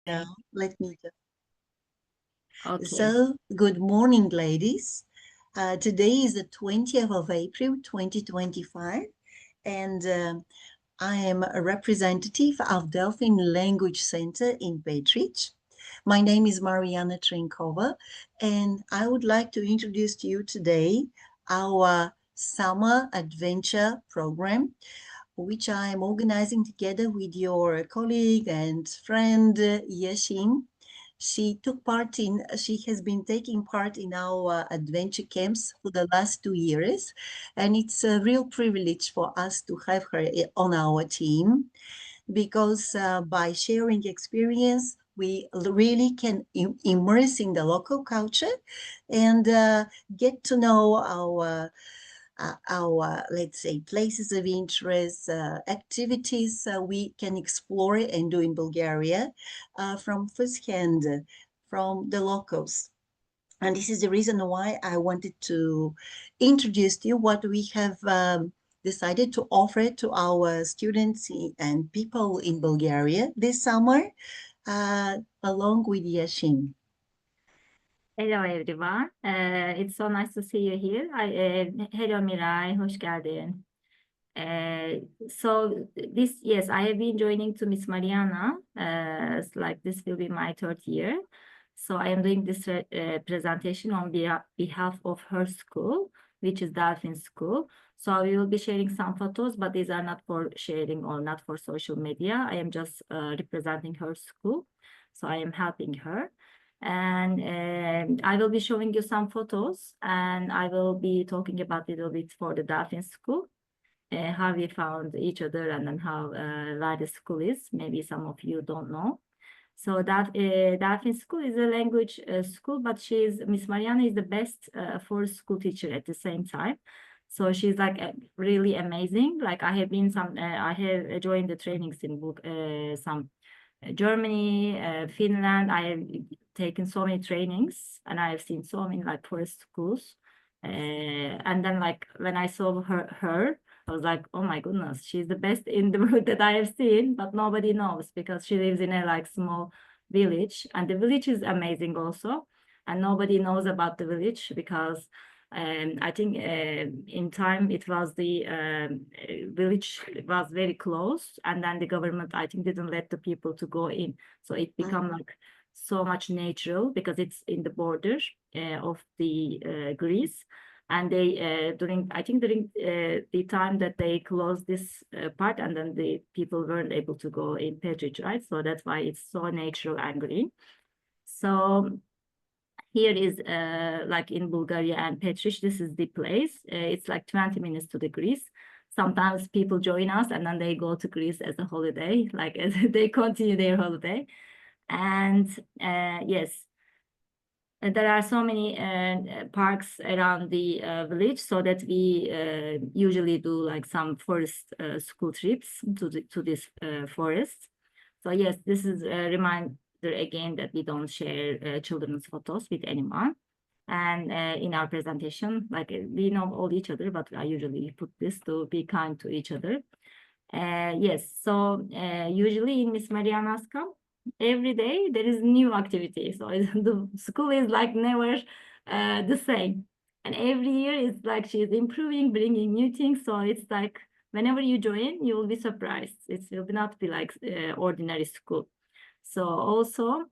Yeah, let me just. Okay. So, good morning, ladies. Today is the 20th of April, 2025, and I am a representative of Delphin Language Center in Petrich. My name is Mariana Trinkova, and I would like to introduce to you today our summer adventure program, which I am organizing together with your colleague and friend Yashin. She has been taking part in our adventure camps for the last 2 years, and it's a real privilege for us to have her on our team because by sharing experience, we really can immerse in the local culture and get to know our, let's say, places of interest, activities we can explore and do in Bulgaria from firsthand, from the locals. And this is the reason why I wanted to introduce to you what we have decided to offer to our students and people in Bulgaria this summer, along with Yashin. Hello everyone. It's so nice to see you here. Hello Miray, hoş geldin. So yes, I have been joining to Miss Mariana. Like this will be my third year. So I am doing this presentation on behalf of her school, which is Delphin School. So we will be sharing some photos, but these are not for sharing or not for social media. I am just representing her school. So I am helping her. And I will be showing you some photos, and I will be talking about a little bit for the Delphin School, how we found each other, and then how where the school is. Maybe some of you don't know. So that Delphin School is a language school, but Miss Mariana is the best for school teacher at the same time. So she's like really amazing. Like I have joined the trainings in some Germany, Finland. I have taken so many trainings, and I have seen so many like forest schools. And then like when I saw her, I was like, oh my goodness, she's the best in the world that I have seen, but nobody knows because she lives in a like small village, and the village is amazing also, and nobody knows about the village because I think in time it was the village was very close, and then the government I think didn't let the people to go in, so it become like so much natural because it's in the border of the Greece. And they during I think during the time that they closed this part, and then the people weren't able to go in Petrich, right? So that's why it's so natural and green. So here is like in Bulgaria and Petrich, this is the place. It's like 20 minutes to the Greece. Sometimes people join us and then they go to Greece as a holiday, like as they continue their holiday. And yes, there are so many parks around the village, so that we usually do like some forest school trips to this forest. So yes, this is a reminder again that we don't share children's photos with anyone. And in our presentation, like we know all each other, but I usually put this to be kind to each other. Yes, so usually in Miss Mariana's camp, every day there is new activity. So the school is like never the same. And every year it's like she's improving, bringing new things. So it's like whenever you join, you will be surprised. It will not be like ordinary school. So also,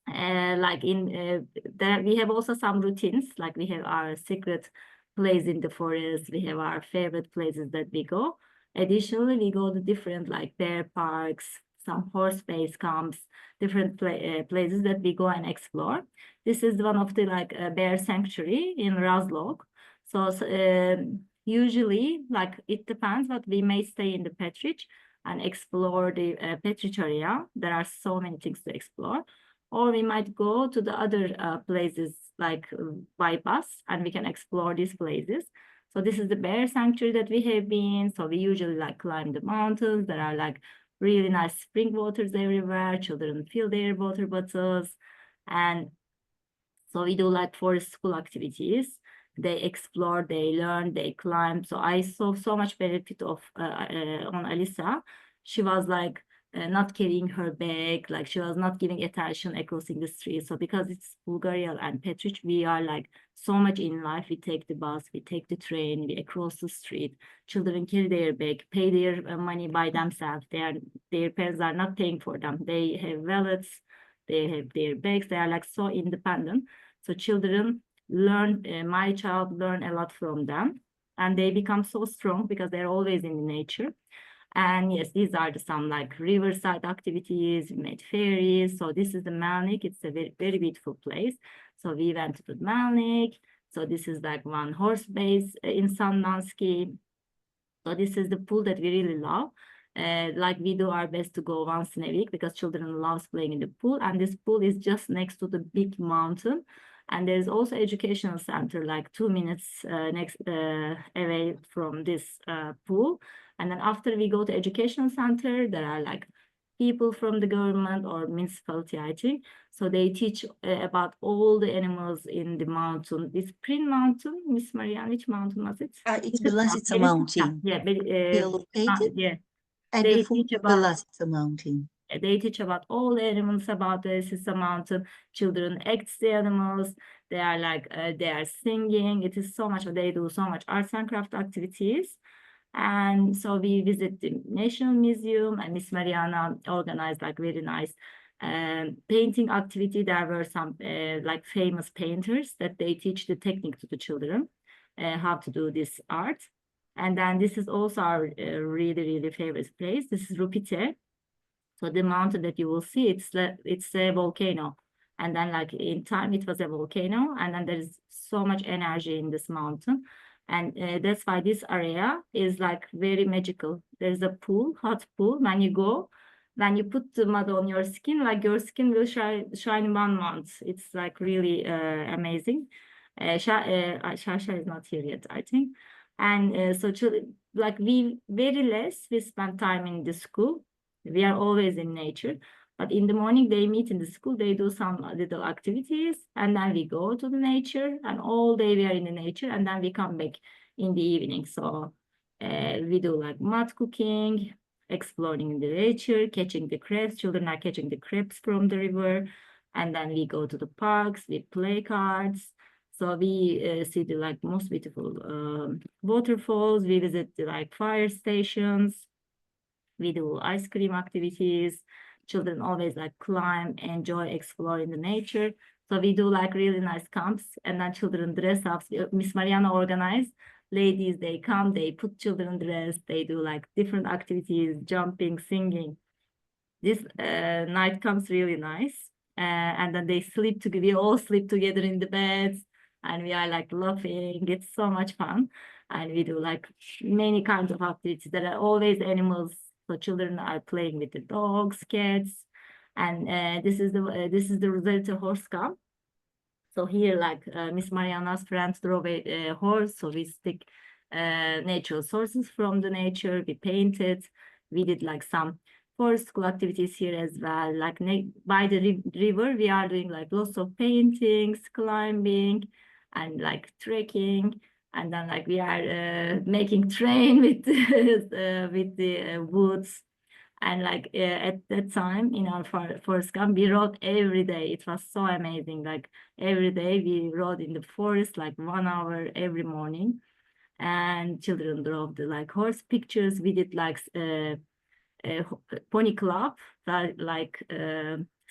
like in there we have also some routines. Like we have our secret place in the forest. We have our favorite places that we go. Additionally, we go to different like bear parks, some horse base camps, different places that we go and explore. This is one of the like bear sanctuary in Razlog. So usually, like it depends, but we may stay in the Petrich and explore the Petrich area. There are so many things to explore, or we might go to the other places like by bus, and we can explore these places. So this is the bear sanctuary that we have been. So we usually like climb the mountains. There are like really nice spring waters everywhere. Children fill their water bottles. And so we do like forest school activities. They explore, they learn, they climb. So I saw so much benefit of on Alisa. She was like not carrying her bag, like she was not giving attention across in the street. So because it's Bulgaria and Petric, we are like so much in life. We take the bus, we take the train, we across the street. Children carry their bag, pay their money by themselves. Their parents are not paying for them. They have wallets, they have their bags. They are like so independent. So children learn, my child learn a lot from them, and they become so strong because they're always in nature. And yes, these are some like riverside activities. We made ferries. So this is the Melnik. It's a very, very beautiful place. So we went to the Melnik. So this is like one horse base in Sandanski. So this is the pool that we really love. Like we do our best to go once in a week because children love playing in the pool. And this pool is just next to the big mountain. And there's also educational center like 2 minutes away from this pool. And then after we go to educational center, there are like people from the government or municipality, I think. So they teach about all the animals in the mountain. This Prin Mountain, Miss Marianne, which mountain was it? It's Belasica Mountain. Yeah, We are located yeah. at the They foot teach of about Belasica Mountain. they teach about all the animals about the Sisa Mountain. Children act the animals. They are like they are singing. It is so much. They do so much arts and craft activities. And so we visit the National Museum, and Miss Mariana organized like very nice painting activity. There were some like famous painters that they teach the technique to the children, how to do this art. And then this is also our really, really favorite place. This is Rupite. So the mountain that you will see, it's a volcano. And then like in time, it was a volcano. And then there is so much energy in this mountain. And that's why this area is like very magical. There's a pool, hot pool. When you put the mud on your skin, like your skin will shine 1 month. It's like really amazing. Shasha is not here yet, I think. And so like we spend time in the school. We are always in nature. But in the morning, they meet in the school, they do some little activities, and then we go to the nature, and all day we are in the nature, and then we come back in the evening. So we do like mud cooking, exploring in the nature, catching the crabs. Children are catching the crabs from the river, and then we go to the parks, we play cards. So we see the like most beautiful waterfalls. We visit the like fire stations. We do ice cream activities. Children always like climb, enjoy exploring the nature. So we do like really nice camps, and then children dress up. Miss Mariana organized. Ladies, they come, they put children dress, they do like different activities, jumping, singing. This night comes really nice. And then they sleep together. We all sleep together in the beds, and we are like laughing. It's so much fun. And we do like many kinds of activities. There are always animals. So children are playing with the dogs, cats. And this is the Rosetta horse camp. So here, like Miss Mariana's friends drove a horse, so we stick natural sources from the nature. We painted. We did like some forest school activities here as well. Like by the river, we are doing like lots of paintings, climbing, and like trekking. And then like we are making train with with the woods. And like at that time in our forest camp, we rode every day. It was so amazing. Like every day we rode in the forest like 1 hour every morning. And children drove the like horse pictures. We did like pony club, like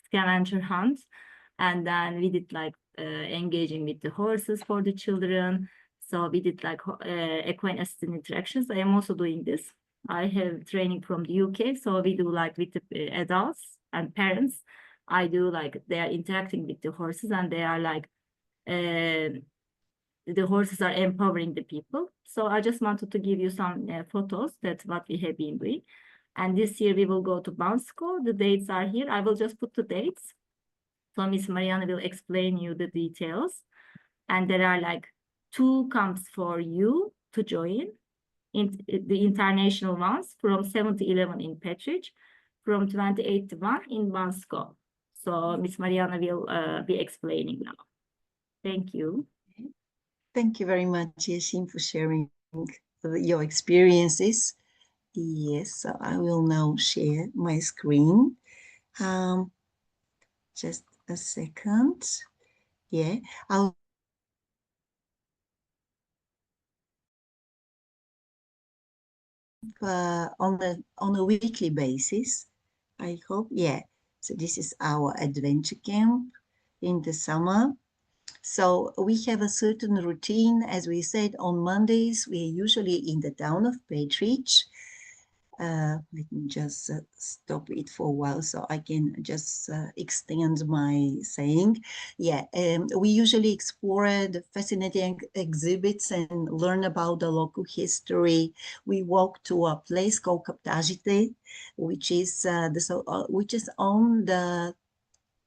scavenger hunts. And then we did like engaging with the horses for the children. So we did like equine assisted interactions. I am also doing this. I have training from the UK, so we do like with the adults and parents. I do like they are interacting with the horses, and they are like the horses are empowering the people. So I just wanted to give you some photos. That's what we have been doing. And this year we will go to Bansko. The dates are here. I will just put the dates. So Miss Mariana will explain you the details. And there are like 2 camps for you to join. In the international ones from 7 to 11 in Petric, from 28 to 1 in Bansko. So Miss Mariana will be explaining now. Thank you. Thank you very much, Yeşim, for sharing your experiences. Yes, so I will now share my screen. Just a second. Yeah, I'll on a weekly basis. I hope, yeah. So this is our adventure camp in the summer. So we have a certain routine. As we said, on Mondays, we're usually in the town of Petridge. Let me just stop it for a while so I can just extend my saying. Yeah, we usually explore the fascinating exhibits and learn about the local history. We walk to a place called Kaptajite, which is on the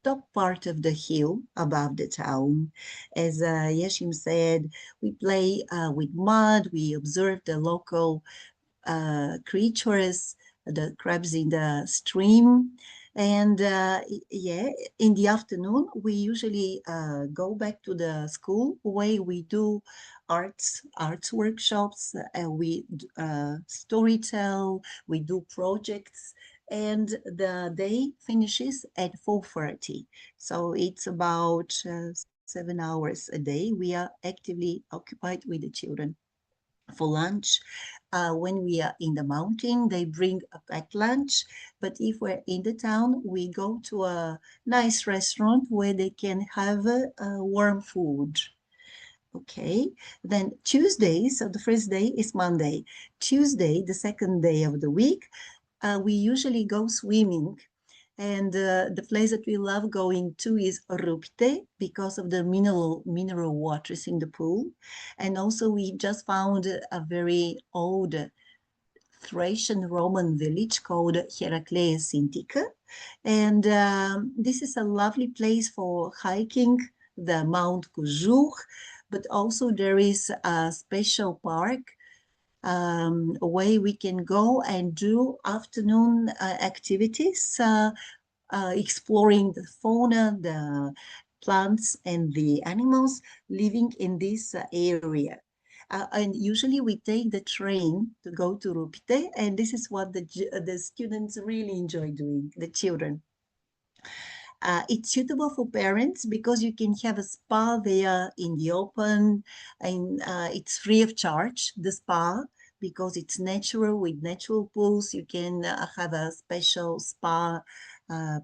top part of the hill above the town. As Yeshim said, we play with mud, we observe the local creatures, the crabs in the stream. And yeah, in the afternoon, we usually go back to the school where we do arts workshops, we storytell, we do projects, and the day finishes at 4:30. So it's about 7 hours a day. We are actively occupied with the children. For lunch, when we are in the mountain, they bring a packed lunch. But if we're in the town, we go to a nice restaurant where they can have warm food. Okay, then Tuesday, so the first day is Monday. Tuesday, the second day of the week, we usually go swimming. And the place that we love going to is Rupte because of the mineral waters in the pool. And also we just found a very old Thracian Roman village called Heracleia Sintica. And this is a lovely place for hiking the Mount Kujur, but also there is a special park where we can go and do afternoon activities, exploring the fauna, the plants, and the animals living in this area. And usually we take the train to go to Rupite, and this is what the students really enjoy doing, the children. It's suitable for parents because you can have a spa there in the open, and it's free of charge, the spa, because it's natural with natural pools. You can have a special spa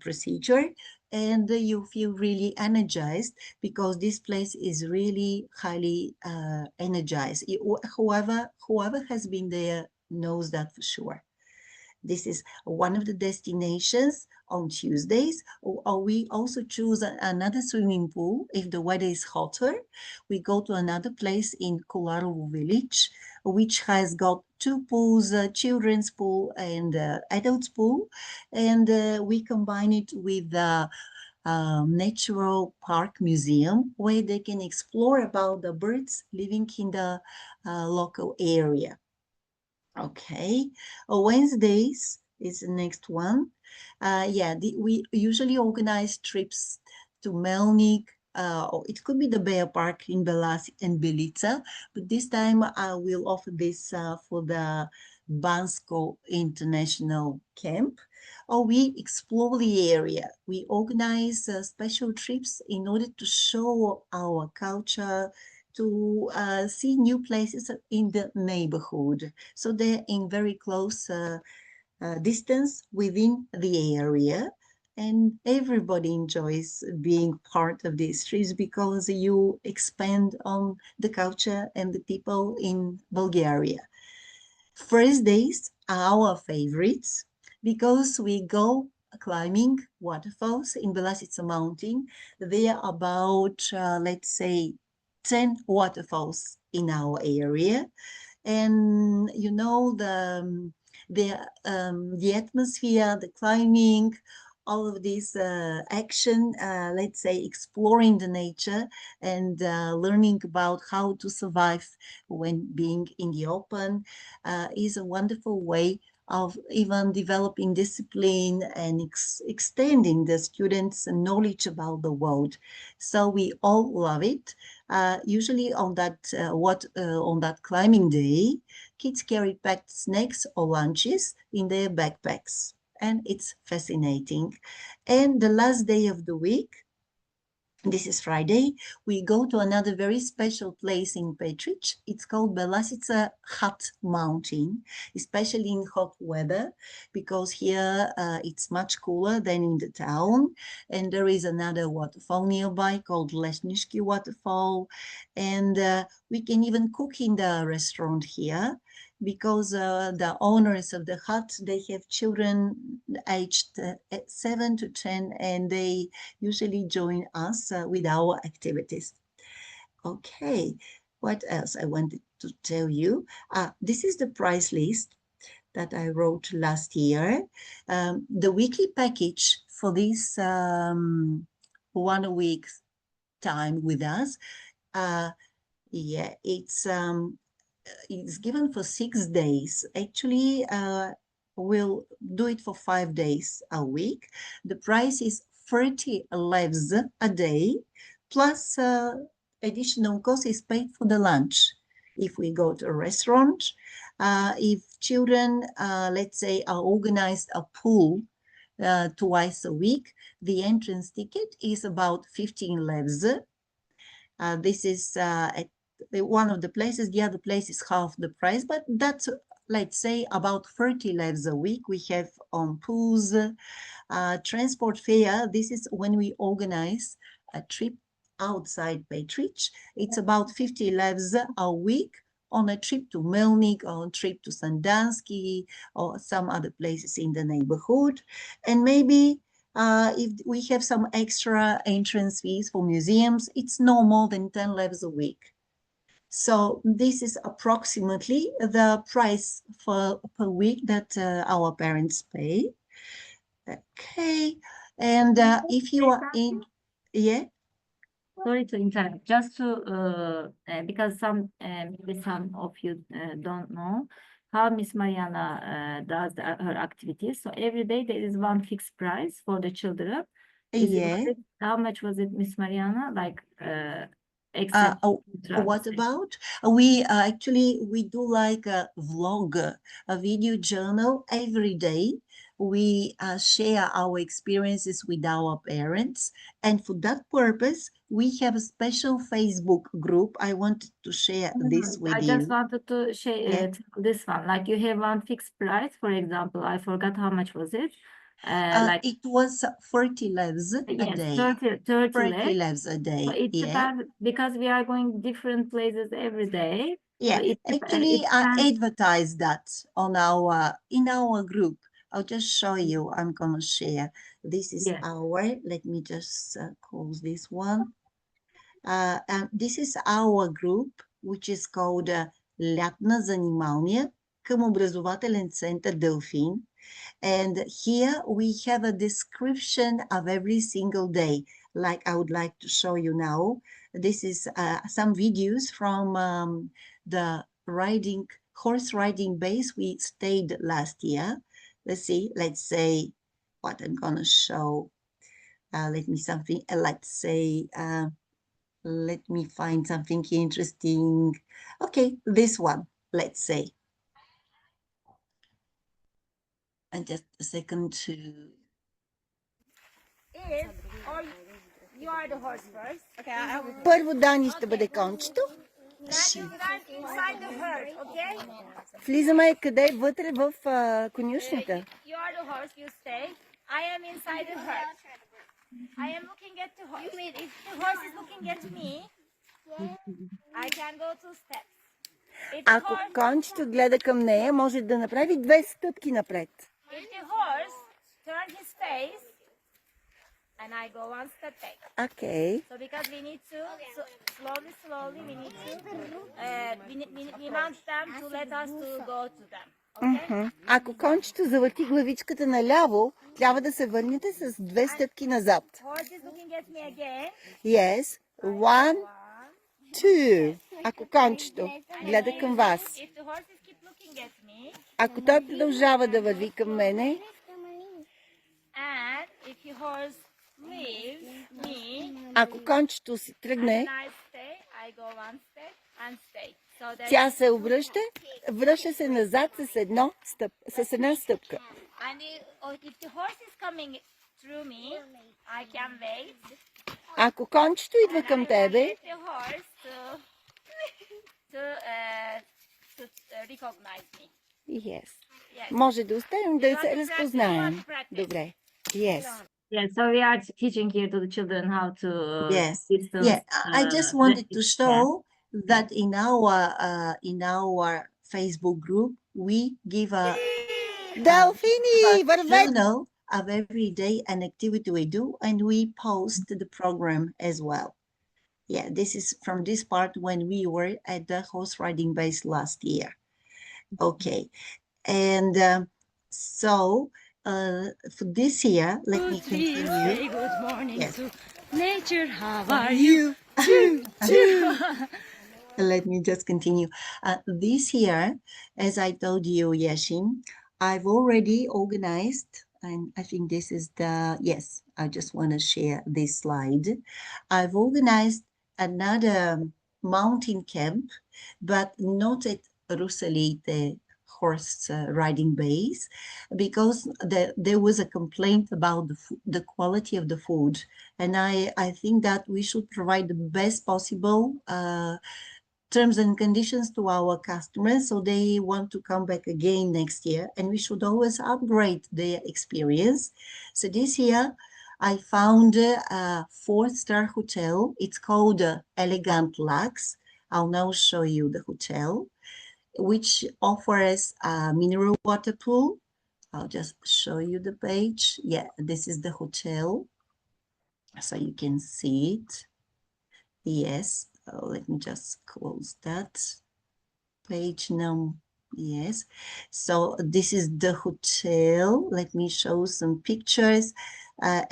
procedure, and you feel really energized because this place is really highly energized. Whoever has been there knows that for sure. This is one of the destinations on Tuesdays. Or we also choose another swimming pool if the weather is hotter. We go to another place in Kolarovo village, which has got two pools, a children's pool and adults pool. And we combine it with the natural park museum where they can explore about the birds living in the local area. Okay, Wednesdays is the next one. Yeah, we usually organize trips to Melnik, or it could be the Bear Park in Belasi and Belica, but this time I will offer this for the Bansko International Camp. Or we explore the area. We organize special trips in order to show our culture, to see new places in the neighborhood. So they're in very close distance within the area. And everybody enjoys being part of these trips because you expand on the culture and the people in Bulgaria. First days are our favorites because we go climbing waterfalls in Belasica Mountain. There are about, let's say, 10 waterfalls in our area. And you know, the atmosphere, the climbing, all of this action, let's say exploring the nature and learning about how to survive when being in the open is a wonderful way of even developing discipline and extending the students' knowledge about the world. So we all love it. Usually on that climbing day, kids carry packed snacks or lunches in their backpacks, and it's fascinating. And the last day of the week, this is Friday, we go to another very special place in Petric. It's called Belasica Hut Mountain, especially in hot weather, because here it's much cooler than in the town. And there is another waterfall nearby called Lesnishki Waterfall. And we can even cook in the restaurant here, because the owners of the hut, they have children aged 7 to 10, and they usually join us with our activities. Okay, what else I wanted to tell you? This is the price list that I wrote last year. The weekly package for this 1 week time with us, yeah, it's given for 6 days. Actually, we'll do it for 5 days a week. The price is 30 levs a day, plus additional cost is paid for the lunch. If we go to a restaurant, if children, let's say, are organized a pool twice a week, the entrance ticket is about 15 levs. This is at one of the places. The other place is half the price, but that's, let's say, about 30 levs a week we have on pools. Transport fare, this is when we organize a trip outside Petric. It's about 50 levs a week on a trip to Melnik, or a trip to Sandanski, or some other places in the neighborhood. And maybe if we have some extra entrance fees for museums, it's no more than 10 levs a week. So this is approximately the price per week that our parents pay. Okay, and if you are in, yeah. Sorry to interrupt. Just to because maybe some of you don't know how Miss Mariana does her activities. So every day there is one fixed price for the children. Yeah. How much was it, Miss Mariana? Like except What about? We actually we do like a vlog, a video journal every day. We share our experiences with our parents, and for that purpose, we have a special Facebook group. I wanted to share this with I you. just wanted to share this one. Like you have one fixed price, for example. I forgot how much was it. It was 30 levs a yes, day. 30 levs a day. So it depends, because we are going different places every day. Yeah, So actually, I advertise that on our in our group. I'll just show you. I'm gonna share. This is our. Let me just close this one. And this is our group, which is called Лятна занимания към образователен център Delphin. And here we have a description of every single day, like I would like to show you now. This is some videos from the horse riding base we stayed last year. Let's see, let's say what I'm gonna show. Let's say, let me find something interesting. Okay, this one, let's say. And just a second to... You are the horse first. Okay, Първо Дани ще бъде кончето. inside the herd, okay? Влизаме къде? Вътре в конюшнята. You are the horse, you stay. I am inside the herd. I am looking at the horse. If the horse is looking at me, I can go 2 steps. Ако кончето гледа към нея, може да направи 2 стъпки напред. If the horse turn his face, and I go 1 step back. Okay. So because we need to slowly we want them to let us to go to them. Okay? Ако кончето завърти главичката наляво, трябва да се върнете с 2 стъпки назад. Horse is looking at me again. Yes. 1, 2. Ако кончето гледа към вас. If the horses keep looking looking at me. Ако той продължава да върви към мене, And if your horse leaves me, ако кончето си and тръгне, then I stay, I go one step and stay. So that тя се обръща, връща се назад с една стъпка. and if the horse is coming through me, I can wait. Ако кончето идва към тебе, Let the horse to recognize me. yes. Yes. Може да оставим да You want се to practice, разпознаем. you want to practice. Добре. Yes. Yeah, so we are teaching here to the children how to Yes. distance. Yeah, I just wanted to yeah. show that in our Facebook group we give a Делфини, вървете! journal of every day an activity we do, and we post the program as well. Yeah, this is from this part when we were at the horse riding base last year. Okay, and so for this year, let me continue. Say good morning Yes. to nature. How are You too, too. Let me just continue. This year, as I told you, Yashin, I've already organized, and I think this is yes, I just want to share this slide. I've organized another mountain camp, but not at Rusalite horse riding base, because there was a complaint about the quality of the food. And I think that we should provide the best possible terms and conditions to our customers, so they want to come back again next year, and we should always upgrade their experience. So this year I found a 4-star hotel. It's called Elegant Lux. I'll now show you the hotel, which offers a mineral water pool. I'll just show you the page. Yeah, this is the hotel, so you can see it. Yes, let me just close that page now. Yes, so this is the hotel. Let me show some pictures,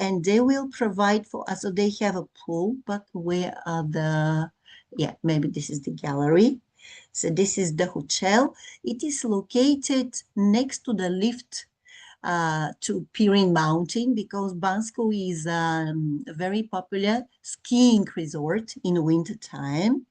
and they will provide for us. So they have a pool, but where are yeah, maybe this is the gallery. So this is the hotel. It is located next to the lift to Pirin Mountain, because Bansko is a very popular skiing resort in winter time.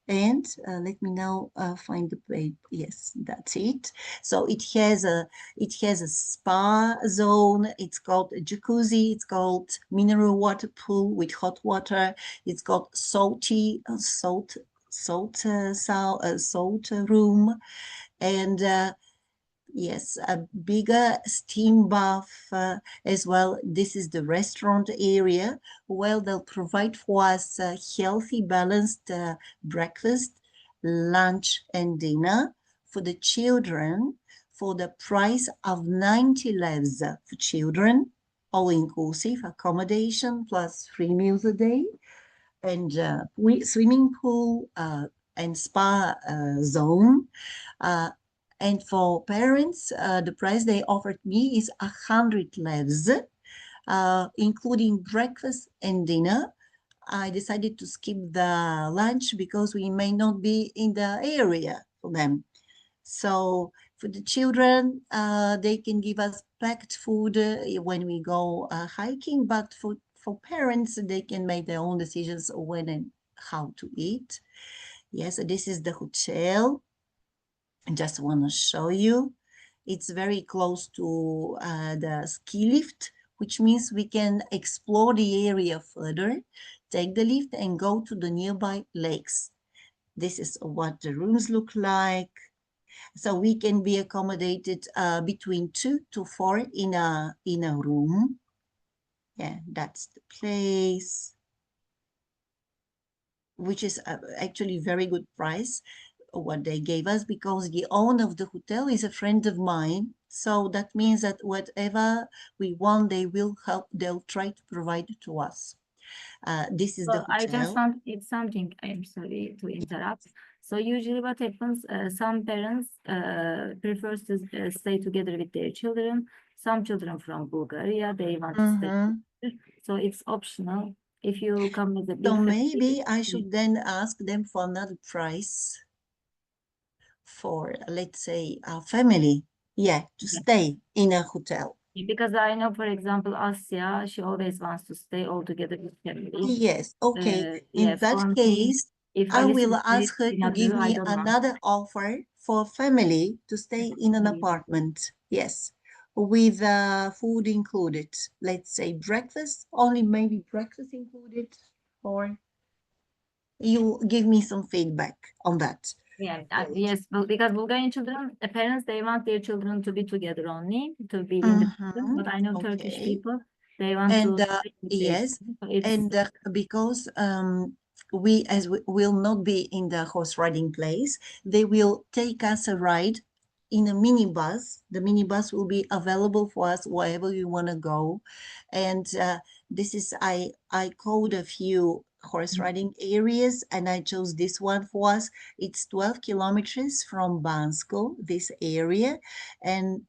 And let me now find the page. Yes, that's it. So it has a spa zone. It's called a jacuzzi. It's called mineral water pool with hot water. It's got salt room, and yes, a bigger steam bath as well. This is the restaurant area. Well, they'll provide for us a healthy, balanced breakfast, lunch, and dinner for the children for the price of 90 levs for children, all-inclusive accommodation plus 3 meals a day, and swimming pool and spa zone. And for parents, the price they offered me is 100 levs, including breakfast and dinner. I decided to skip the lunch because we may not be in the area for them. So for the children, they can give us packed food when we go hiking, but for parents, they can make their own decisions when and how to eat. Yes, this is the hotel. I just want to show you. It's very close to the ski lift, which means we can explore the area further, take the lift and go to the nearby lakes. This is what the rooms look like. So we can be accommodated between 2 to 4 in a room. Yeah, that's the place, which is actually very good price what they gave us, because the owner of the hotel is a friend of mine. So that means that whatever we want, they'll try to provide it to us. This is the hotel. I just want it's something. I'm sorry to interrupt. So usually what happens, some parents prefers to stay together with their children. Some children from Bulgaria, they want to stay together. So it's optional. If you come with a big So family, maybe I should then ask them for another price for, let's say, a family, yeah, to stay in a hotel. Because I know, for example, Asya, she always wants to stay all together with family. Yes, okay. Yeah, In that for me, case, if I Alice will is very ask her to give another, I me don't know. another offer for family to stay in an apartment. Yes, with food included. Let's say breakfast, only maybe breakfast included, or you give me some feedback on that. Yeah, Great. yes, because Bulgarian children, the parents, they want their children to be together only, to be independent. But I know Turkish Okay. people, they want And to stay with their yes, children. So it's and because we as we will not be in the horse riding place, they will take us a ride in a minibus. The minibus will be available for us wherever we want to go, and this is I called a few horse riding areas, and I chose this one for us. It's 12 kilometers from Bansko, this area, and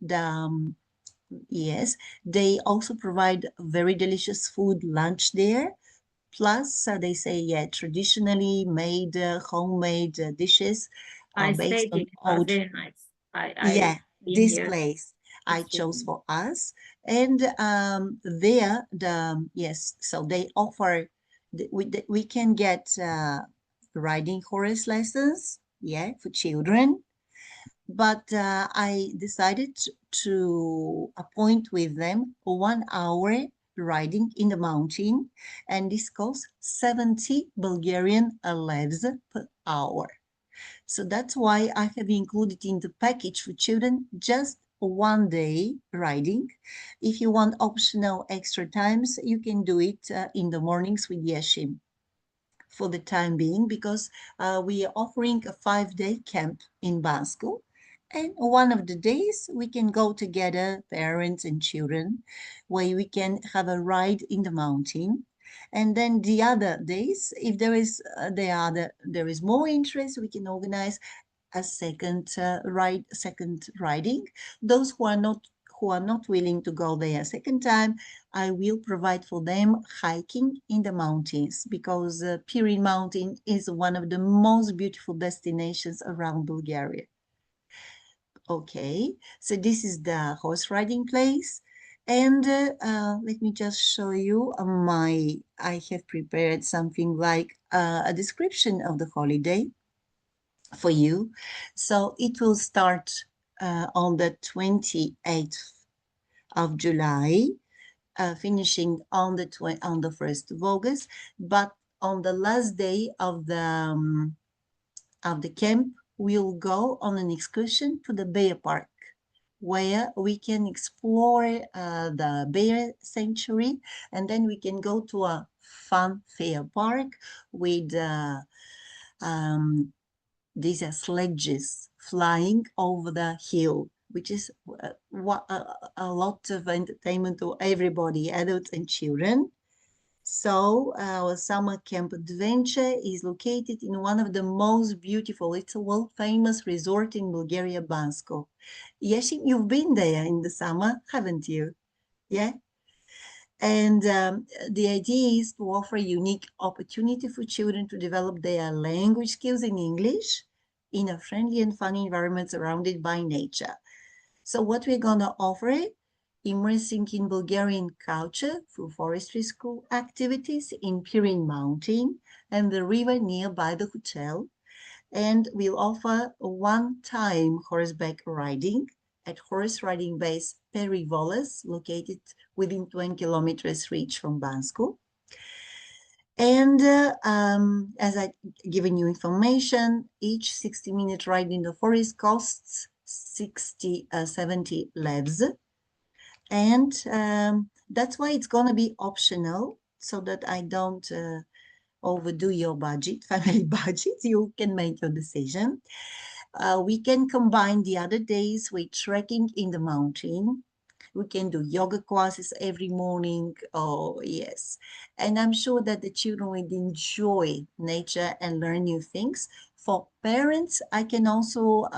yes, they also provide very delicious food lunch there. Plus, they say, yeah, traditionally made, homemade dishes I based stayed on here. It was old. very nice. I Yeah, been this here. place I It's really chose nice. for us, and there yes, so they offer we can get riding horse lessons, yeah, for children, but I decided to appoint with them 1 hour riding in the mountain, and this costs 70 Bulgarian levs per hour. So that's why I have included in the package for children just 1 day riding. If you want optional extra times, you can do it in the mornings with Yeshim for the time being, because we are offering a 5 day camp in Bansko. And one of the days we can go together, parents and children, where we can have a ride in the mountain. And then the other days, if there is more interest, we can organize a second riding. Those who are not willing to go there a second time, I will provide for them hiking in the mountains, because Pirin Mountain is one of the most beautiful destinations around Bulgaria. Okay, so this is the horse riding place. And let me just show you I have prepared something like a description of the holiday for you. So it will start on the 28th of July, finishing on the 1st of August. But on the last day of the camp, we'll go on an excursion to the bear park, where we can explore the bear sanctuary, and then we can go to a fun fair park with um, these are sledges flying over the hill, which is a lot of entertainment to everybody, adults and children. So our summer camp adventure is located in one of the most beautiful, it's a world famous resort in Bulgaria, Bansko. Yeshim, you've been there in the summer, haven't you? Yeah. And the idea is to offer a unique opportunity for children to develop their language skills in English in a friendly and fun environment surrounded by nature. So what we're going to offer, immersing in Bulgarian culture through forestry school activities in Pirin Mountain and the river nearby the hotel. And we'll offer a one-time horseback riding at horse riding base Perivolas, located within 20 kilometers reach from Bansko. And as I given you information, each 60-minute ride in the forest costs 70 levs. And that's why it's going to be optional, so that I don't overdo your budget, family budget. You can make your decision. We can combine the other days with trekking in the mountain. We can do yoga classes every morning. Oh, yes. And I'm sure that the children will enjoy nature and learn new things. For parents, I can also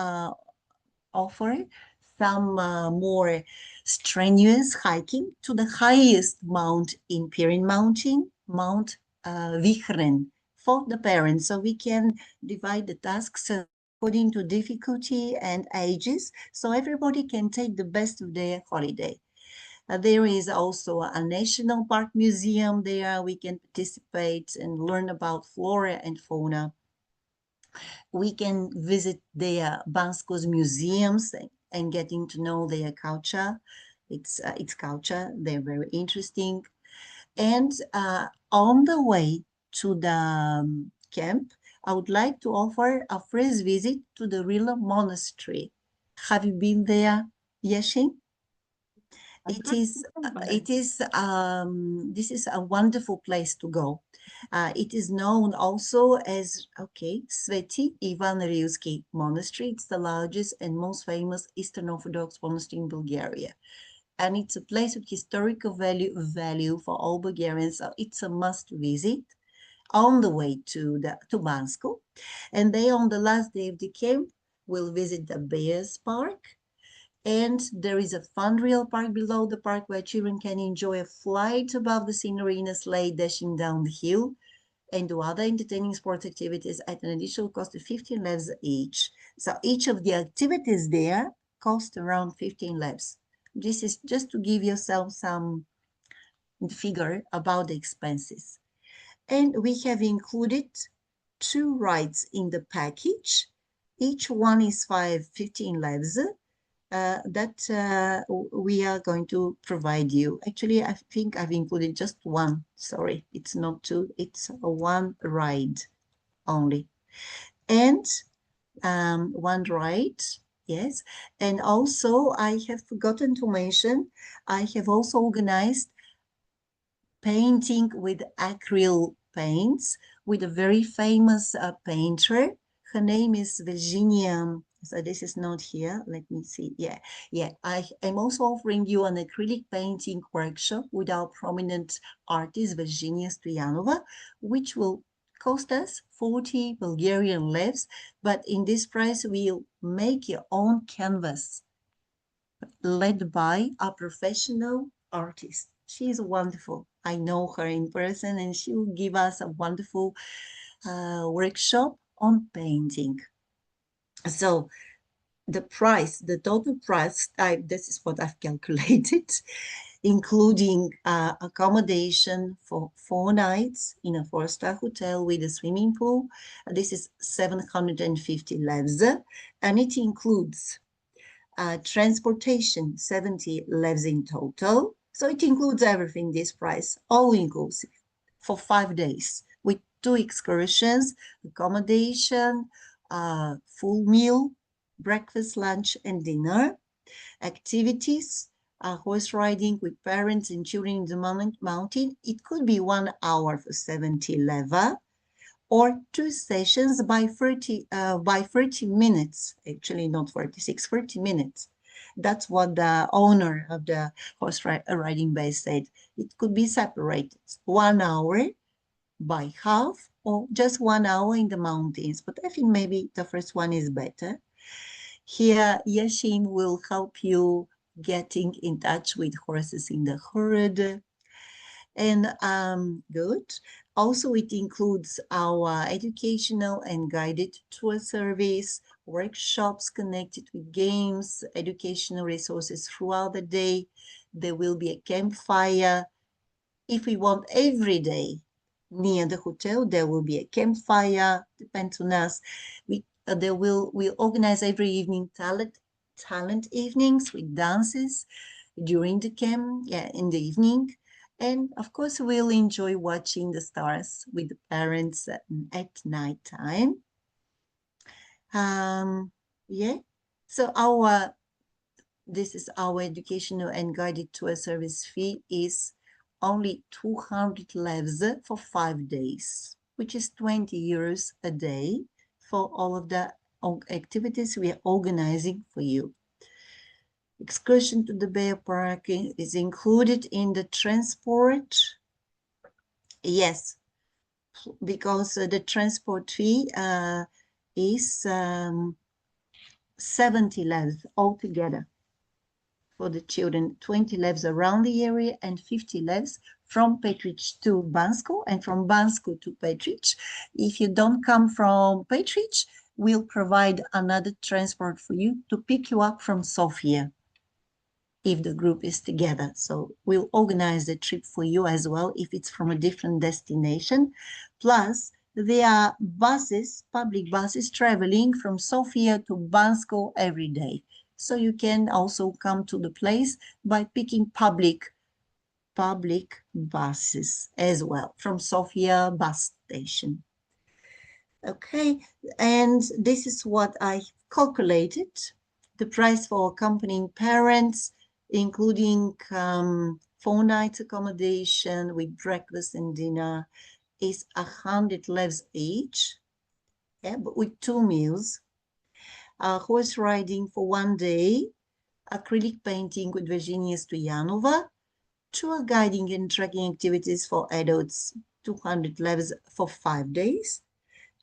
offer some more strenuous hiking to the highest mount in Pirin Mountain, Mount Vihren, for the parents. So we can divide the tasks according to difficulty and ages, so everybody can take the best of their holiday. There is also a national park museum there. We can participate and learn about flora and fauna. We can visit their Bansko's museums and getting to know their culture. Its culture. They're very interesting. And on the way to the camp, I would like to offer a first visit to the Rila Monastery. Have you been there, Yashin? This is a wonderful place to go. It is known also as, Sveti Ivan Rilsky Monastery. It's the largest and most famous Eastern Orthodox monastery in Bulgaria. And it's a place of historical value for all Bulgarians. So it's a must visit on the way to Bansko. And they, on the last day of the camp, will visit the Bears Park. And there is a fun rail park below the park where children can enjoy a flight above the scenery in a sleigh dashing down the hill and do other entertaining sports activities at an additional cost of 15 levs each. So each of the activities there cost around 15 levs. This is just to give yourself some figure about the expenses. And we have included 2 rides in the package. Each one is 15 levs. That we are going to provide you. Actually, I think I've included just one. Sorry, it's not 2. It's a 1 ride only. And 1 ride, yes. And also, I have forgotten to mention, I have also organized painting with acrylic paints with a very famous painter. Her name is Virginia. So this is not here. Let me see. Yeah. I am also offering you an acrylic painting workshop with our prominent artist, Virginia Stoyanova, which will cost us 40 Bulgarian levs. But in this price, we'll make your own canvas led by a professional artist. She is wonderful. I know her in person, and she will give us a wonderful workshop on painting. So the total price, this is what I've calculated, including accommodation for 4 nights in a 4-star hotel with a swimming pool. This is 750 levs, and it includes transportation, 70 levs in total. So it includes everything, this price, all inclusive, for 5 days with 2 excursions, accommodation, full meal, breakfast, lunch, and dinner, activities, horse riding with parents and children in the mountain. It could be 1 hour for 70 leva, or 2 sessions by 30 minutes, actually not 46, 30 minutes. That's what the owner of the horse riding base said. It could be separated, 1 hour by half, or just 1 hour in the mountains. But I think maybe the first one is better. Here, Yashin will help you getting in touch with horses in the herd. And good. Also, it includes our educational and guided tour service, workshops connected with games, educational resources throughout the day. There will be a campfire. If we want every day near the hotel, there will be a campfire, depends on us. We'll organize every evening talent evenings with dances during the camp, in the evening. And of course, we'll enjoy watching the stars with the parents at night time. So this is our educational and guided tour service fee is only 200 levs for 5 days, which is 20 euros a day for all of the activities we are organizing for you. Excursion to the bear park is included in the transport. Yes, because the transport fee is 70 levs altogether for the children, 20 levs around the area and 50 levs from Petric to Bansko and from Bansko to Petric. If you don't come from Petric, we'll provide another transport for you to pick you up from Sofia if the group is together. So we'll organize the trip for you as well if it's from a different destination. Plus, there are buses, public buses traveling from Sofia to Bansko every day. So you can also come to the place by picking public buses as well from Sofia bus station. Okay, and this is what I calculated. The price for accompanying parents, including 4 nights accommodation with breakfast and dinner, is 100 levs each, yeah, but with 2 meals. Horse riding for 1 day, acrylic painting with Virginia Stoyanova, tour guiding and trekking activities for adults, 200 levs for 5 days.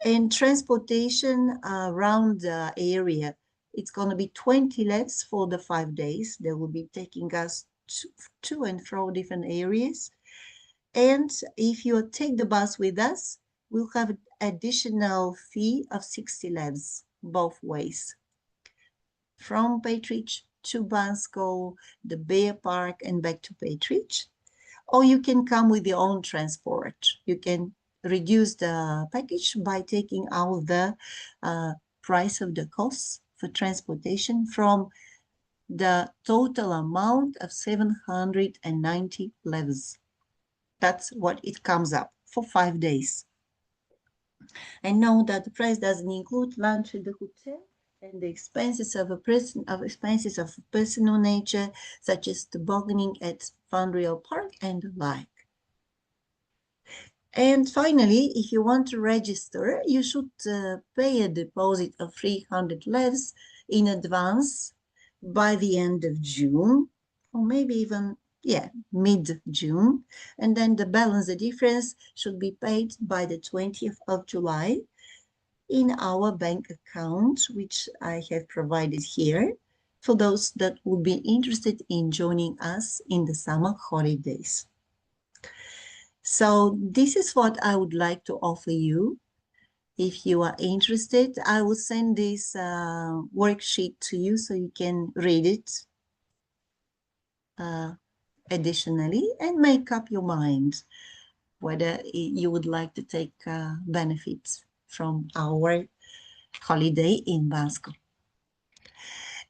And transportation around the area, it's going to be 20 levs for the 5 days. They will be taking us to and fro different areas. And if you take the bus with us, we'll have an additional fee of 60 levs both ways. From Petrich to Bansko, the Bear Park, and back to Petrich. Or you can come with your own transport. You can reduce the package by taking out the price of the costs for transportation from the total amount of 790 levs. That's what it comes up for 5 days. And note that the price doesn't include lunch at the hotel and the expenses of personal nature, such as tobogganing at Funreal Park and the like. And finally, if you want to register, you should pay a deposit of 300 levs in advance by the end of June, or maybe even, mid-June. And then the balance, the difference, should be paid by the 20th of July in our bank account, which I have provided here for those that would be interested in joining us in the summer holidays. So this is what I would like to offer you. If you are interested, I will send this worksheet to you so you can read it additionally and make up your mind whether you would like to take benefits from our holiday in Bansko.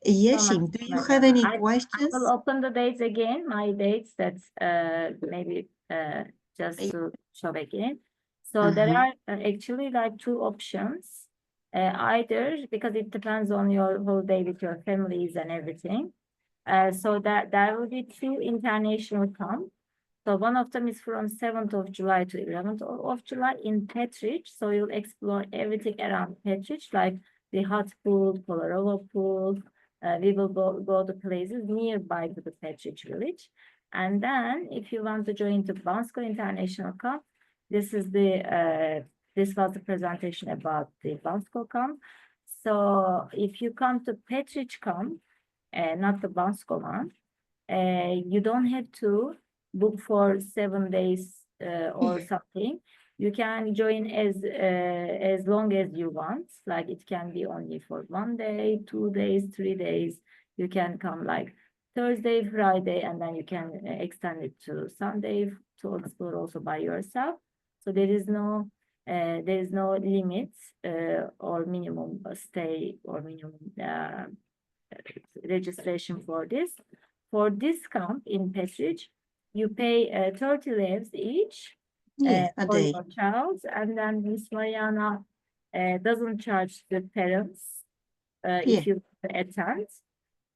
Yeşim, do you have any questions? I will open the dates again, my dates, that's maybe just to show again. So there are actually like 2 options, either because it depends on your holiday with your families and everything. So that there will be 2 international camps. So one of them is from 7th of July to 11th of July in Petrich. So you'll explore everything around Petrich, like the hot pool, Colorado pool. We will go to places nearby to the Petrich village. And then if you want to join the Bansko International Camp, this was the presentation about the Bansko camp. So if you come to Petrich camp, not the Bansko one, you don't have to book for 7 days or something. You can join as long as you want. Like it can be only for 1 day, 2 days, 3 days. You can come like Thursday, Friday, and then you can extend it to Sunday to explore also by yourself. So there is no limit or minimum stay or minimum registration for this. For this camp in Petrich, you pay 30 levs each for your child, and then Miss Mariana doesn't charge the parents if you attend.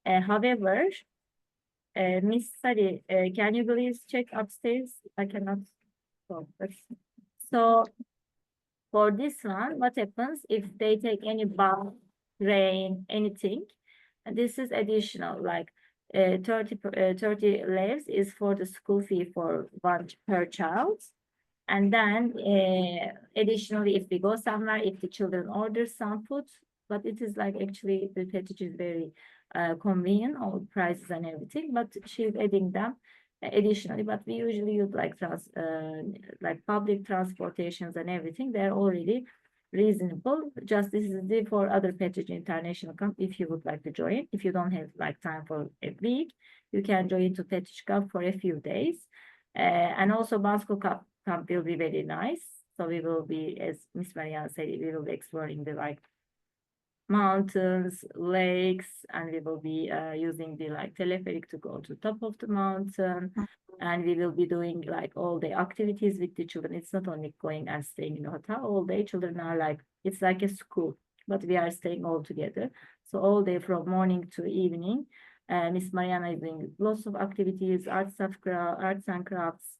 However, Miss Sari, can you please check upstairs? I cannot. So for this one, what happens if they take any bath, rain, anything? And this is additional, like 30 levs is for the school fee for 1 per child. And then additionally, if we go somewhere, if the children order some food, but it is like actually the package is very convenient, all prices and everything, but she's adding them additionally. But we usually use like public transportations and everything. They're already reasonable. Just this is the for other Petrich International Camp if you would like to join. If you don't have like time for a week, you can join to Petrich Camp for a few days. And also Bansko camp will be very nice. So we will be, as Miss Mariana said, we will be exploring the like mountains, lakes, and we will be using the like telepheric to go to top of the mountain. And we will be doing like all the activities with the children. It's not only going and staying in a hotel all day. Children are like, it's like a school, but we are staying all together. So all day from morning to evening, Miss Mariana is doing lots of activities, arts and crafts,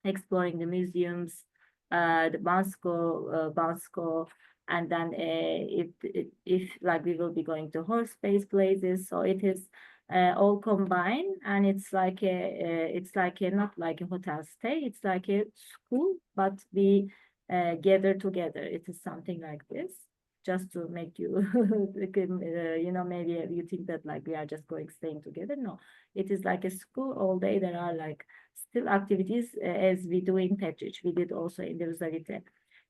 exploring the museums, the Bansko, and then if like we will be going to horse-based places, so it is all combined, and it's like a not like a hotel stay, it's like a school, but we gather together. It is something like this, just to make you you know, maybe you think that like we are just going staying together. No, it is like a school all day. There are like still activities as we do in Petrich. We did also in the Rosavite.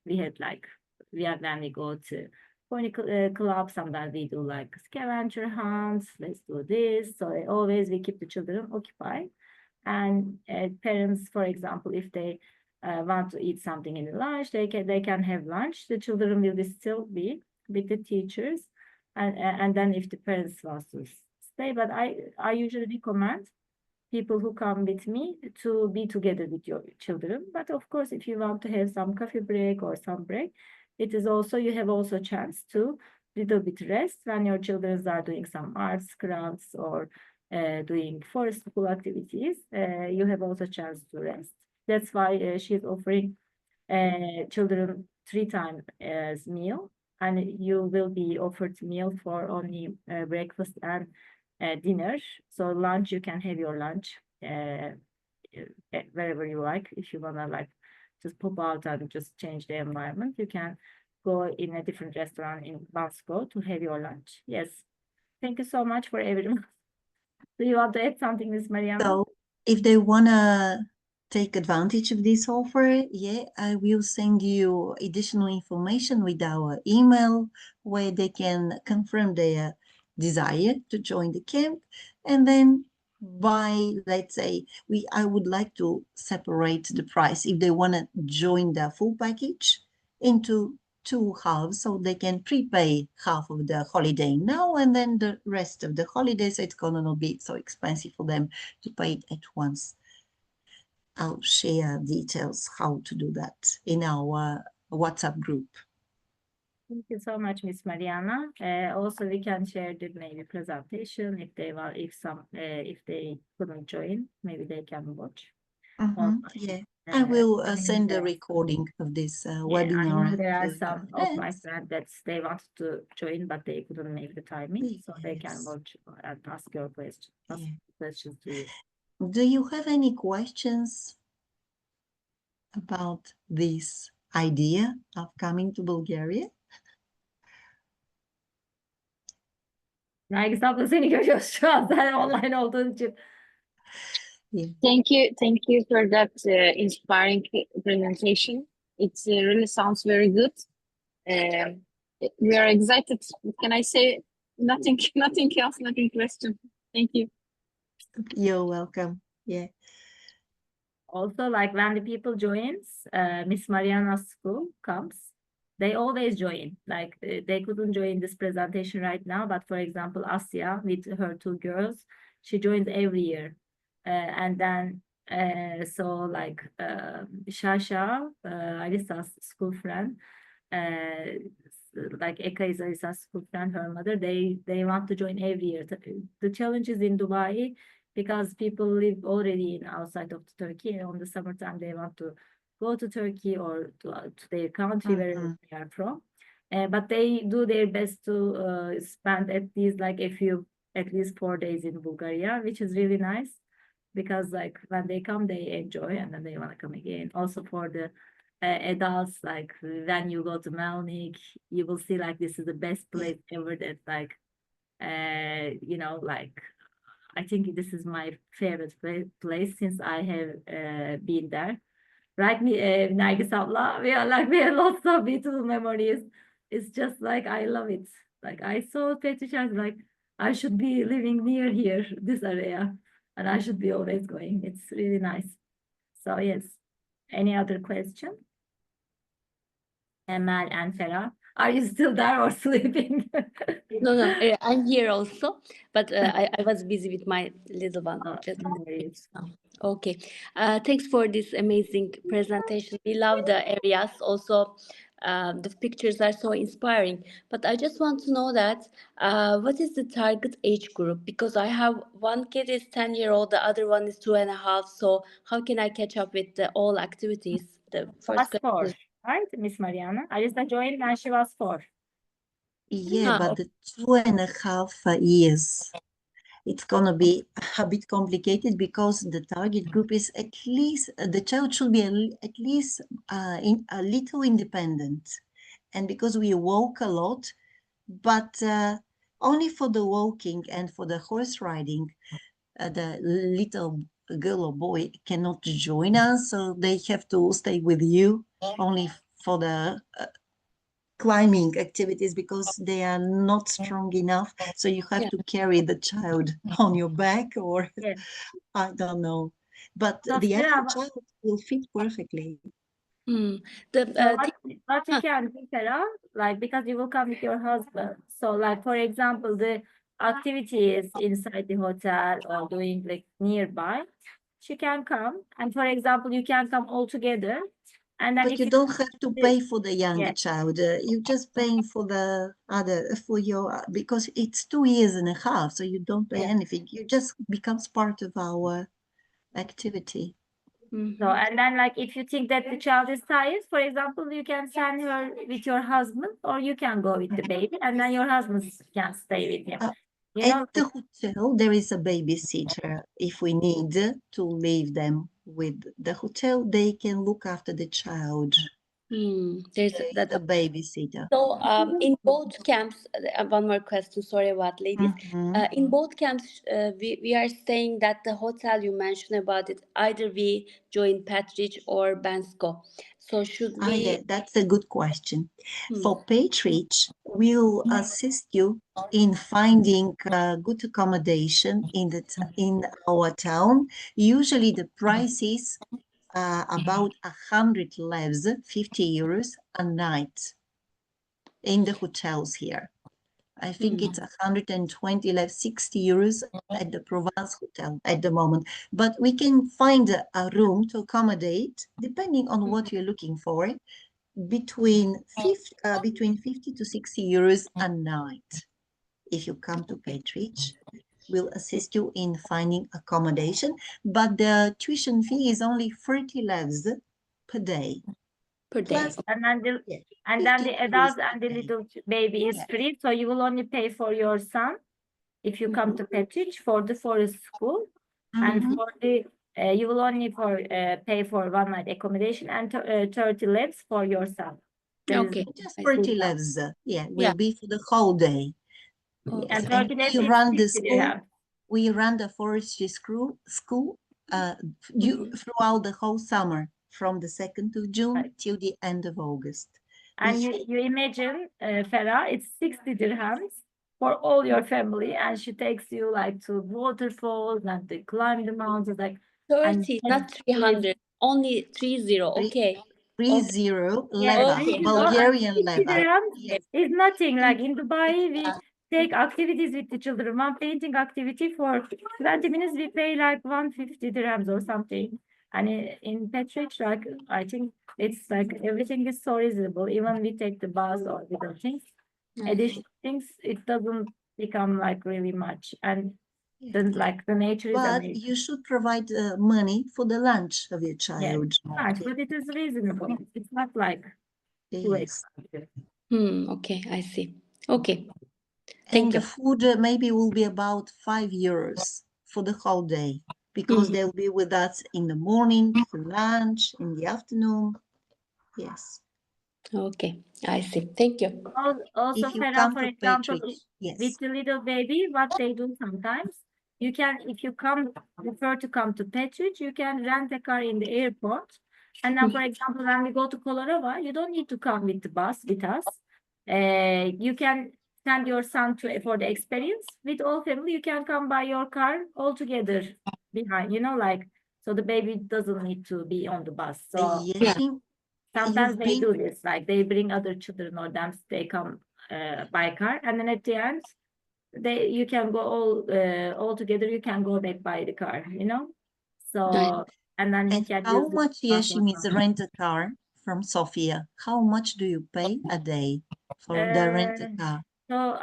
We had like when we go to pony club, sometimes we do like scavenger hunts. Let's do this. So always we keep the children occupied. And parents, for example, if they want to eat something in the lunch, they can have lunch. The children will still be with the teachers, and then if the parents want to stay, but I usually recommend people who come with me to be together with your children. But of course, if you want to have some coffee break or some break, it is also, you have also a chance to little bit rest when your children are doing some arts, crafts, or doing forest school activities. You have also a chance to rest. That's why she's offering children 3 times as meal, and you will be offered meal for only breakfast and dinner. So lunch, you can have your lunch wherever you like. If you wanna like just pop out and just change the environment, you can go in a different restaurant in Bansko to have your lunch. Yes. Thank you so much for everyone. Do you want to add something, Miss Mariana? So if they want to take advantage of this offer, yeah, I will send you additional information with our email where they can confirm their desire to join the camp. And then by, let's say, I would like to separate the price if they want to join the full package into 2 halves, so they can prepay half of the holiday now, and then the rest of the holidays, it's gonna not be so expensive for them to pay it at once. I'll share details how to do that in our WhatsApp group. Thank you so much, Miss Mariana. Also, we can share the maybe presentation if they want, if they couldn't join, maybe they can watch. Yeah, I will send a recording of this webinar. I know there are some of my friends that they wanted to join, but they couldn't make the timing, so they can watch and ask your questions. Questions to you. Do you have any questions about this idea of coming to Bulgaria? Nergis abla seni görüyoruz şu an sen online olduğun için. Thank you for that inspiring presentation. It really sounds very good. We are excited. Can I say nothing else, nothing question? Thank you. You're welcome. Yeah. Also, like when the people joins, Miss Mariana's school comes, they always join. Like they couldn't join this presentation right now, but for example, Asya with her 2 girls, she joins every year. And then so like Shasha, Alisa's school friend, like Eka is Alisa's school friend, her mother, they want to join every year. The challenge is in Dubai, because people live already in outside of Turkey, and on the summertime they want to go to Turkey or to their country where they are from. But they do their best to spend at least 4 days in Bulgaria, which is really nice, because like when they come, they enjoy and then they want to come again. Also for the adults, like when you go to Melnik, you will see like this is the best place ever, that like you know, like I think this is my favorite place since I have been there. Right, Nergis abla? We have lots of beautiful memories. It's just like, I love it. Like, I saw Petric, I was like, I should be living near here, this area, and I should be always going. It's really nice. So yes. Any other question? Emel and Farah, are you still there or sleeping? No, no, I'm here also, but I was busy with my little one. Oh, Just no worries. okay. Thanks for this amazing presentation. We love the areas. Also, the pictures are so inspiring. But I just want to know that what is the target age group? Because I have one kid is 10-year-old, the other one is 2.5. So how can I catch up with all activities? The first Was 4, question. right, Miss Mariana? Arisa joined when she was 4. Yeah, Ah, but the 2.5 years, it's gonna be a bit complicated because the target group is at least, the child should be at least a little independent. And because we walk a lot, but only for the walking and for the horse riding, the little girl or boy cannot join us, so they have to stay with you only for the climbing activities because they are not strong enough. So you have Yeah. to carry the child on your back, or Yes. I don't know. But So the other Farah, child will fit perfectly. Hmm. The so what you Huh. can do, Farah, like, because you will come with your husband. So like, for example, the activities inside the hotel or doing like nearby, she can come. And for example, you can come all together. And then But if you you don't have to pay for the younger yeah, child. You're just paying for the other, for your, because it's 2.5 years, so you don't pay Yeah. anything. You just becomes part of our activity. so, and then like, if you think that the child is tired, for example, you can send her with your husband, or you can go with the baby, and then your husband can stay with him. Uh, You know, At the hotel, there is a babysitter. If we need to leave them with the hotel, they can look after the child. There's There is that. a babysitter. So, in both camps, one more question. Sorry about ladies. Mhm. In both camps, we are saying that the hotel you mentioned about it, either we join Petrich or Bansko. So should we? Yeah, that's a good question. Hmm. For Patrich, we'll assist you in finding good accommodation in our town. Usually the price is about 100 levs, 50 euros a night in the hotels here. I think it's 120 levs, 60 euros at the Provence Hotel at the moment. But we can find a room to accommodate, depending on what you're looking for, between 50 to 60 euros a night. If you come to Patrich, we'll assist you in finding accommodation, but the tuition fee is only 30 levs per day. Per day. Plus, and then the yeah, and then 50 the euros adult per and the day. little baby is Yes. free, so you will only pay for your son if you come to Petrich for the forest school, and Mhm. for the you will only pay for one night accommodation and 30 levs for yourself. There is Okay. Just I see. 30 food now. levs, yeah, will Yeah. be for the whole day. Oh, Yes, And and 30 levs we is run the 50 school. dirham. We run the forestry school throughout the whole summer, from the 2nd of June Right. till the end of August. And you imagine, Farah, it's 60 dirhams for all your family, and she takes you like to waterfalls and to climb the mountains, like, and 30, not 300, only 30. Okay. 30 yeah, leva, Okay. Bulgarian 50 leva. dirhams Yes. is nothing. Like in Dubai, we Yeah. take activities with the children. One painting activity for 20 minutes, we pay like 150 dirhams or something. And in Petrich, like, I think it's like everything is so reasonable. Even we take the bus or little things, additional things, it doesn't become like really much. And then like the nature is But amazing. you should provide money for the lunch of your Yeah, child. much, but it is reasonable. It's not like too Yes. expensive. Okay, I see. Okay. And Thank the you. food maybe will be about 5 euros for the whole day, because they'll be with us in the morning for lunch, in the afternoon. Yes. Okay, I see. Thank you. Also, If you Farah, come for to example, Patrich, with yes. the little baby, what they do sometimes, you can, if you prefer to come to Petrich, you can rent a car in the airport, And then, for example, when we go to Kolarova, you don't need to come with the bus with us. You can send your son for the experience with all family. You can come by your car all together behind, like, so the baby doesn't need to be on the bus. So Yeşim, sometimes you've they been do this, like they bring other children or them, they come by car, and then at the end, you can go all together. You can go back by the car, So and then you and can how use the much bus or Yeşim is something. rent a car from Sofia? How much do you pay a day for the rent a car? So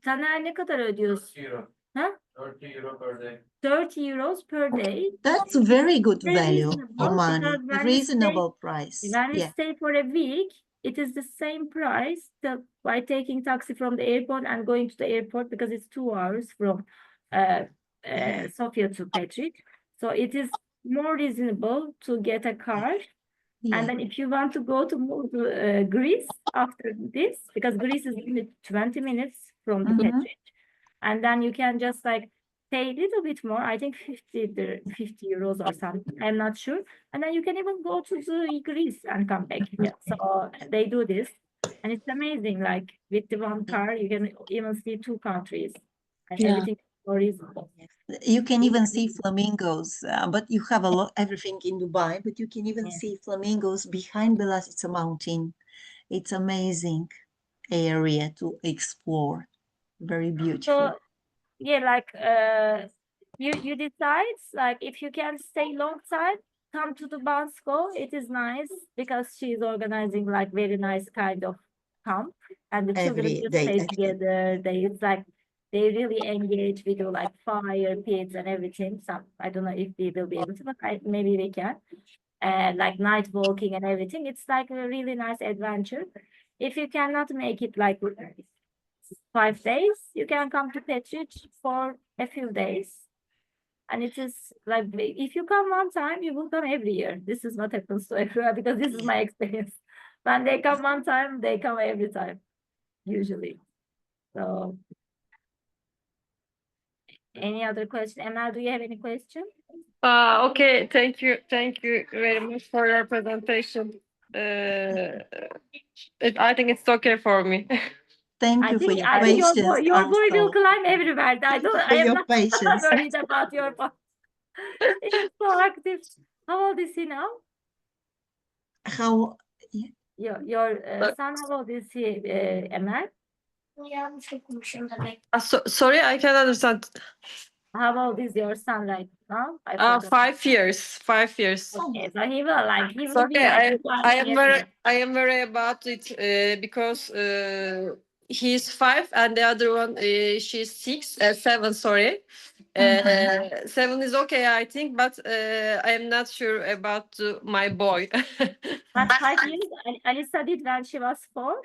Taner ne kadar ödüyorsun? Euro. Ha? 30 euro per day. 30 euros per day. That's very good Very value for reasonable, money. because when we Reasonable price. When we Yeah. stay for a week, it is the same price by taking taxi from the airport and going to the airport, because it's 2 hours from Sofia to Petric. So it is more reasonable to get a car. Yeah. And then if you want to move to Greece after this, because Greece is only 20 minutes from the Petric, and then you can just like pay a little bit more, I think 50 euros or something, I'm not sure. And then you can even go to the Greece and come back. Yeah. So they do this. And it's amazing, like with the one car, you can even see 2 countries, and everything is more reasonable. You can even see flamingos, but you have everything in Dubai, but you can even see flamingos behind Belas. It's a mountain. It's amazing area to explore. Very beautiful. So yeah, like you decide, like if you can stay long time, come to the Bansko. It is nice because she's organizing like very nice kind of camp, and the children Every just day, stay actually. together. It's like they really engage. We do like fire pits and everything. I don't know if we will be able to, but maybe we can. Like night walking and everything. It's like a really nice adventure. If you cannot make it like 5 days, you can come to Petric for a few days. And it is like, if you come one time, you will come every year. This is what happens to everyone, because this is my experience. When they come one time, they come every time, usually. So, any other question? Emel, do you have any question? Okay, thank you very much for your presentation. I think it's okay for me. Thank you for your I think patience. your boy will also. climb everywhere. I For am your not patience. worried about your boy. He's so active. How old is he now? How? Your son, how old is he, Emel? Sorry, I can't understand. How old is your son right now? 5 years. 5 years. Okay, so he will be Okay, like I am very about it because he's 5 and the other one she's 7. Sorry, 7 is okay, I think, but I am not sure about my boy. But 5 years, Ali studied when she was 4,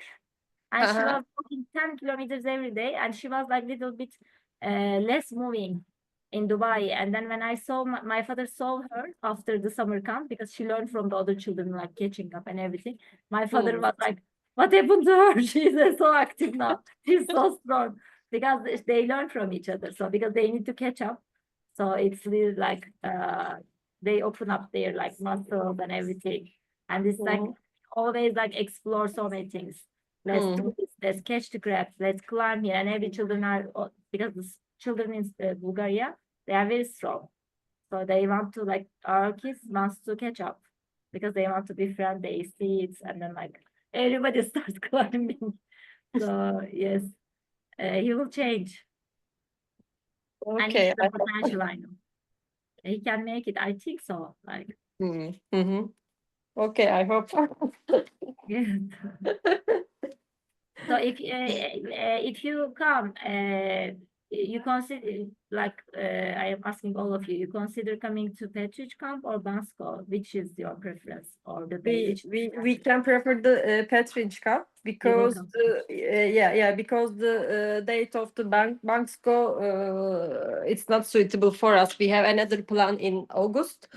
and she Uh-huh. was walking 10 kilometers every day, and she was like little bit less moving in Dubai. And then when I saw my father saw her after the summer camp, because she learned from the other children, like catching up and everything. My father was like, what happened to her? She's so active now. She's so strong, because they learn from each other. So because they need to catch up. So it's really like they open up their like muscles and everything. And it's like always like explore so many things. Let's do this, let's catch the crabs, let's climb here. And every children are, because the children in Bulgaria, they are very strong. So they want to, like, our kids wants to catch up, because they want to be friends, they see it, and then like everybody starts climbing. So yes, he will change. And he Okay. has the potential, I know. He can make it, I think so. Like, Okay, I hope. yes. So if you come, you consider, like, I am asking all of you, you consider coming to Petric camp or Bansko? Which is your preference, or the day? We can prefer the Petrinj camp because come. because the date of the Bansko it's not suitable for us. We have another plan in August.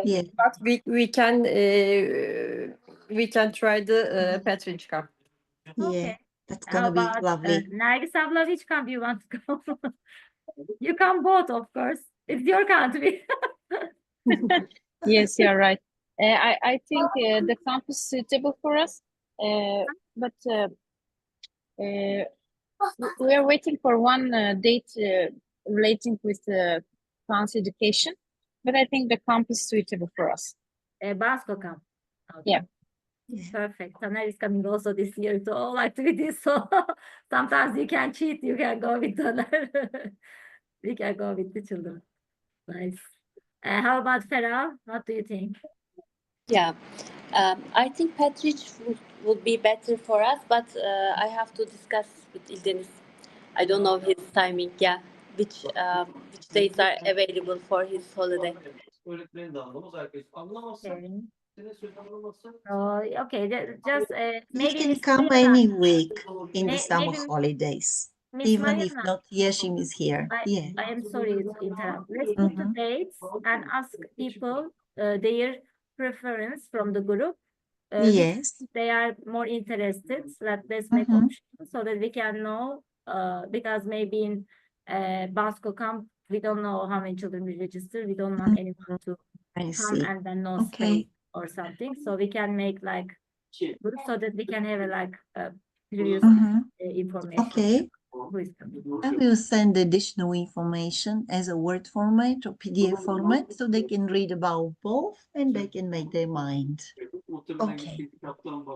Yeah. But we can try the Petrinj camp. Yeah. Okay. That's How gonna be about lovely. Nergis abla, which camp you want to go? You come both, of course. It's your country. Yes, you're right. I think the camp is suitable for us, but we are waiting for one date relating with France education. But I think the camp is suitable for us. Bansko camp. Okay. Yeah. Perfect. Taner is coming also this year to all activities. So sometimes you can cheat. You can go with Taner. We can go with the children. Nice. How about Farah? What do you think? Yeah, I think Petrich would be better for us, but I have to discuss with Ildeniz. I don't know his timing. Yeah, which days are available for his holiday. Okay, just He maybe can Miss come Mariana. any week in the summer Maybe holidays, Miss even if Mariana. not Yeshim is here. Yeah. I am sorry to interrupt. Let's put the dates and ask people their preference from the group. Which Yes. they are more interested. So let's make options so that we can know. Because maybe in Bansko camp we don't know how many children we register. We don't want anyone to I come see. and then no Okay. space or something. So we can make like group so that we can have a like previous information. Okay. Who is coming. I will send additional information as a Word format or PDF format so they can read about both and they can make their mind. Okay.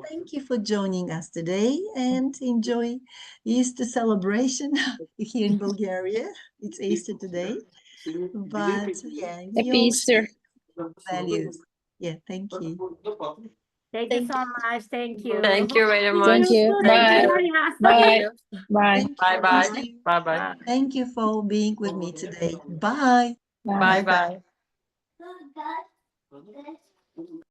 Thank you for joining us today and enjoy Easter celebration here in Bulgaria. It's Easter today. But yeah, we Happy all Easter. share values. Yeah, thank you. Thank you so much. Thank you. Thank you very See much. Thank you. soon. Thank Bye. you. Bye. Bye. Thank Bye you. bye. Thank you. Bye bye. Thank you for being with me today. Bye. Bye. Bye bye.